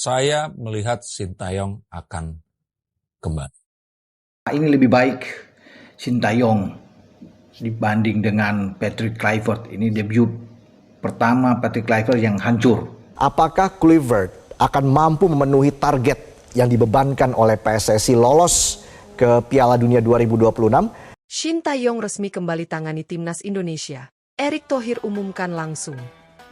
Saya melihat Sintayong akan kembali. Ini lebih baik Sintayong dibanding dengan Patrick Kluivert. Ini debut pertama Patrick Kluivert yang hancur. Apakah Kluivert akan mampu memenuhi target yang dibebankan oleh PSSI lolos ke Piala Dunia 2026? Sintayong resmi kembali tangani timnas Indonesia. Erick Thohir umumkan langsung.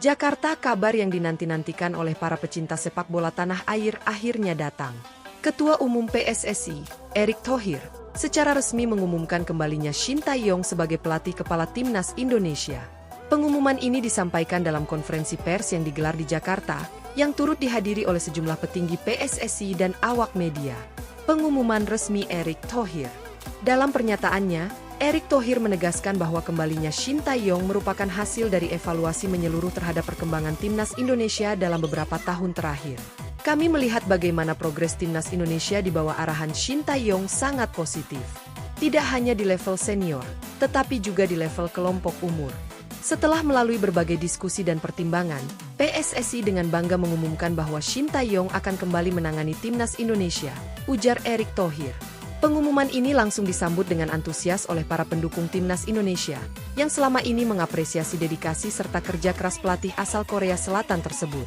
Jakarta, kabar yang dinanti-nantikan oleh para pecinta sepak bola tanah air akhirnya datang. Ketua Umum PSSI, Erick Thohir, secara resmi mengumumkan kembalinya Sintayong sebagai pelatih kepala timnas Indonesia. Pengumuman ini disampaikan dalam konferensi pers yang digelar di Jakarta, yang turut dihadiri oleh sejumlah petinggi PSSI dan awak media. Pengumuman resmi Erick Thohir. Dalam pernyataannya, Erick Thohir menegaskan bahwa kembalinya Sintayong merupakan hasil dari evaluasi menyeluruh terhadap perkembangan timnas Indonesia dalam beberapa tahun terakhir. Kami melihat bagaimana progres timnas Indonesia di bawah arahan Sintayong sangat positif. Tidak hanya di level senior, tetapi juga di level kelompok umur. Setelah melalui berbagai diskusi dan pertimbangan, PSSI dengan bangga mengumumkan bahwa Sintayong akan kembali menangani timnas Indonesia, ujar Erick Thohir. Pengumuman ini langsung disambut dengan antusias oleh para pendukung timnas Indonesia, yang selama ini mengapresiasi dedikasi serta kerja keras pelatih asal Korea Selatan tersebut.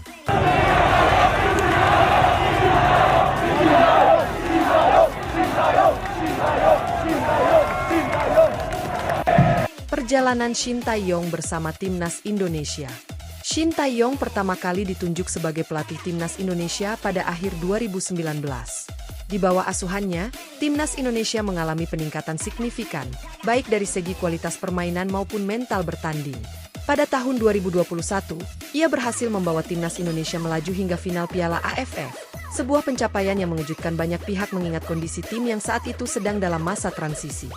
Perjalanan Sintayong bersama timnas Indonesia. Sintayong pertama kali ditunjuk sebagai pelatih timnas Indonesia pada akhir 2019. Di bawah asuhannya, timnas Indonesia mengalami peningkatan signifikan, baik dari segi kualitas permainan maupun mental bertanding. Pada tahun 2021, ia berhasil membawa timnas Indonesia melaju hingga final Piala AFF, sebuah pencapaian yang mengejutkan banyak pihak mengingat kondisi tim yang saat itu sedang dalam masa transisi.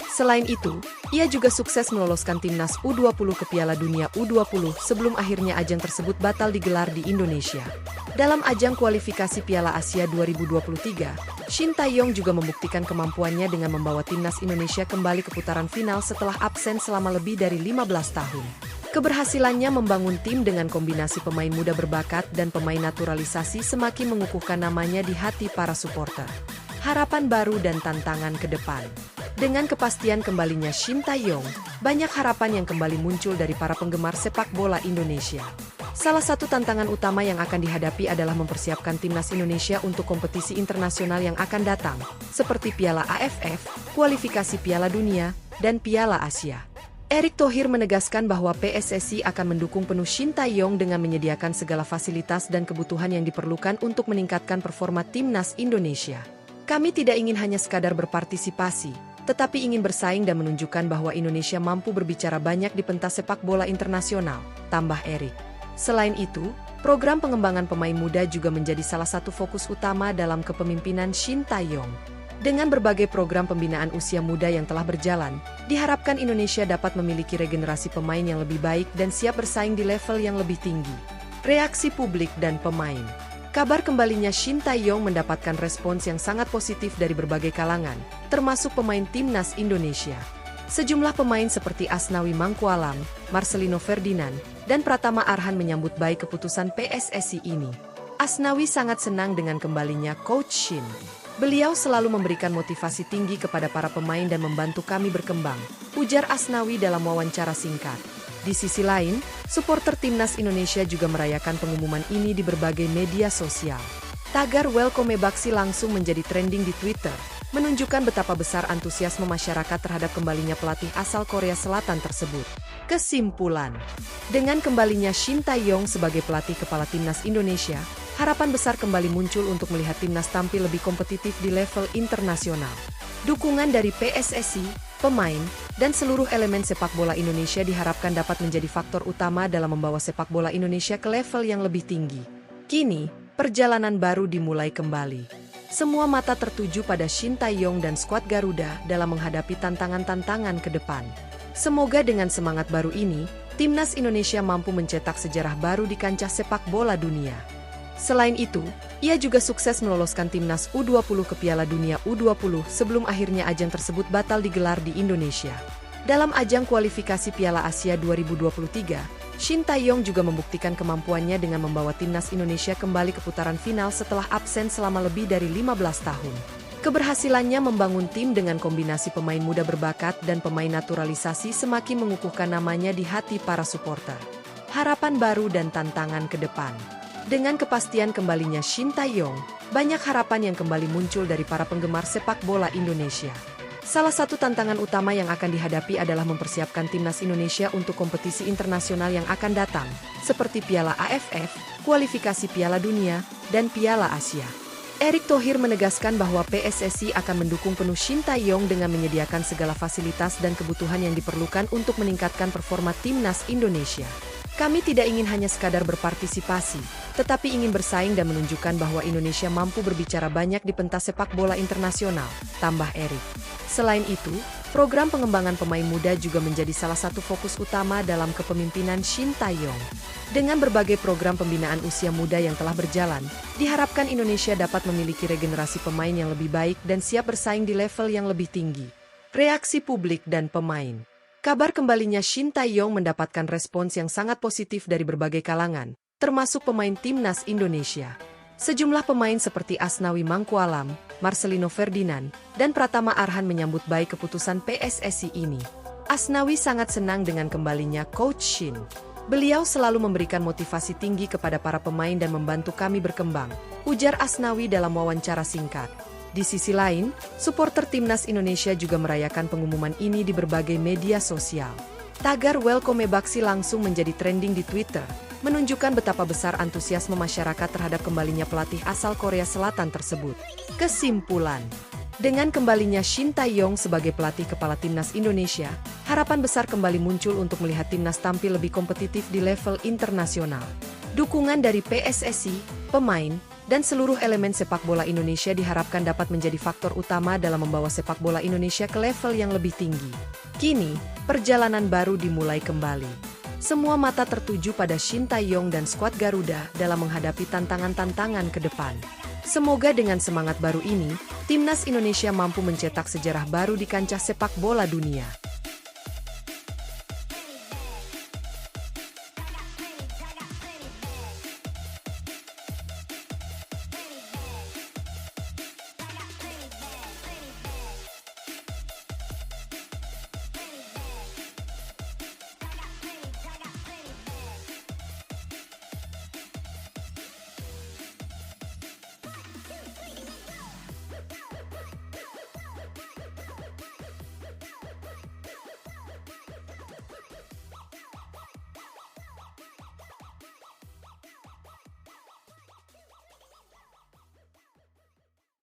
Selain itu, ia juga sukses meloloskan timnas U20 ke Piala Dunia U20 sebelum akhirnya ajang tersebut batal digelar di Indonesia. Dalam ajang kualifikasi Piala Asia 2023, Sintayong juga membuktikan kemampuannya dengan membawa timnas Indonesia kembali ke putaran final setelah absen selama lebih dari 15 tahun. Keberhasilannya membangun tim dengan kombinasi pemain muda berbakat dan pemain naturalisasi semakin mengukuhkan namanya di hati para supporter. Harapan baru dan tantangan ke depan. Dengan kepastian kembalinya Sintayong, banyak harapan yang kembali muncul dari para penggemar sepak bola Indonesia. Salah satu tantangan utama yang akan dihadapi adalah mempersiapkan timnas Indonesia untuk kompetisi internasional yang akan datang, seperti Piala AFF, kualifikasi Piala Dunia, dan Piala Asia. Erick Thohir menegaskan bahwa PSSI akan mendukung penuh Sintayong dengan menyediakan segala fasilitas dan kebutuhan yang diperlukan untuk meningkatkan performa timnas Indonesia. Kami tidak ingin hanya sekadar berpartisipasi, tetapi ingin bersaing dan menunjukkan bahwa Indonesia mampu berbicara banyak di pentas sepak bola internasional, tambah Erick. Selain itu, program pengembangan pemain muda juga menjadi salah satu fokus utama dalam kepemimpinan Sintayong. Dengan berbagai program pembinaan usia muda yang telah berjalan, diharapkan Indonesia dapat memiliki regenerasi pemain yang lebih baik dan siap bersaing di level yang lebih tinggi. Reaksi publik dan pemain. Kabar kembalinya Sintayong mendapatkan respons yang sangat positif dari berbagai kalangan, termasuk pemain timnas Indonesia. Sejumlah pemain seperti Asnawi Mangkualam, Marcelino Ferdinand, dan Pratama Arhan menyambut baik keputusan PSSI ini. Asnawi sangat senang dengan kembalinya Coach Shin. Beliau selalu memberikan motivasi tinggi kepada para pemain dan membantu kami berkembang, ujar Asnawi dalam wawancara singkat. Di sisi lain, supporter timnas Indonesia juga merayakan pengumuman ini di berbagai media sosial. Tagar Welcome Baksi langsung menjadi trending di Twitter, menunjukkan betapa besar antusiasme masyarakat terhadap kembalinya pelatih asal Korea Selatan tersebut. Kesimpulan, dengan kembalinya Sintayong sebagai pelatih kepala timnas Indonesia, harapan besar kembali muncul untuk melihat timnas tampil lebih kompetitif di level internasional. Dukungan dari PSSI, pemain, dan seluruh elemen sepak bola Indonesia diharapkan dapat menjadi faktor utama dalam membawa sepak bola Indonesia ke level yang lebih tinggi. Kini, perjalanan baru dimulai kembali. Semua mata tertuju pada Sintayong dan skuad Garuda dalam menghadapi tantangan-tantangan ke depan. Semoga dengan semangat baru ini, timnas Indonesia mampu mencetak sejarah baru di kancah sepak bola dunia. Selain itu, ia juga sukses meloloskan timnas U20 ke Piala Dunia U20 sebelum akhirnya ajang tersebut batal digelar di Indonesia. Dalam ajang kualifikasi Piala Asia 2023, Shin Tae-yong juga membuktikan kemampuannya dengan membawa timnas Indonesia kembali ke putaran final setelah absen selama lebih dari 15 tahun. Keberhasilannya membangun tim dengan kombinasi pemain muda berbakat dan pemain naturalisasi semakin mengukuhkan namanya di hati para supporter. Harapan baru dan tantangan ke depan. Dengan kepastian kembalinya Shin Tae-yong, banyak harapan yang kembali muncul dari para penggemar sepak bola Indonesia. Salah satu tantangan utama yang akan dihadapi adalah mempersiapkan timnas Indonesia untuk kompetisi internasional yang akan datang, seperti Piala AFF, kualifikasi Piala Dunia, dan Piala Asia. Erick Thohir menegaskan bahwa PSSI akan mendukung penuh Shin Tae-yong dengan menyediakan segala fasilitas dan kebutuhan yang diperlukan untuk meningkatkan performa timnas Indonesia. Kami tidak ingin hanya sekadar berpartisipasi, tetapi ingin bersaing dan menunjukkan bahwa Indonesia mampu berbicara banyak di pentas sepak bola internasional, tambah Erick. Selain itu, program pengembangan pemain muda juga menjadi salah satu fokus utama dalam kepemimpinan Shin Tae-yong. Dengan berbagai program pembinaan usia muda yang telah berjalan, diharapkan Indonesia dapat memiliki regenerasi pemain yang lebih baik dan siap bersaing di level yang lebih tinggi. Reaksi publik dan pemain. Kabar kembalinya Shin Tae-yong mendapatkan respons yang sangat positif dari berbagai kalangan, termasuk pemain timnas Indonesia. Sejumlah pemain seperti Asnawi Mangkualam, Marcelino Ferdinand, dan Pratama Arhan menyambut baik keputusan PSSI ini. Asnawi sangat senang dengan kembalinya Coach Shin. Beliau selalu memberikan motivasi tinggi kepada para pemain dan membantu kami berkembang, ujar Asnawi dalam wawancara singkat. Di sisi lain, supporter timnas Indonesia juga merayakan pengumuman ini di berbagai media sosial. Tagar Welcome Baksi langsung menjadi trending di Twitter, menunjukkan betapa besar antusiasme masyarakat terhadap kembalinya pelatih asal Korea Selatan tersebut. Kesimpulan, dengan kembalinya Shin Tae-yong sebagai pelatih kepala timnas Indonesia, harapan besar kembali muncul untuk melihat timnas tampil lebih kompetitif di level internasional. Dukungan dari PSSI, pemain, dan seluruh elemen sepak bola Indonesia diharapkan dapat menjadi faktor utama dalam membawa sepak bola Indonesia ke level yang lebih tinggi. Kini, perjalanan baru dimulai kembali. Semua mata tertuju pada Shin Tae-yong dan skuad Garuda dalam menghadapi tantangan-tantangan ke depan. Semoga dengan semangat baru ini, timnas Indonesia mampu mencetak sejarah baru di kancah sepak bola dunia.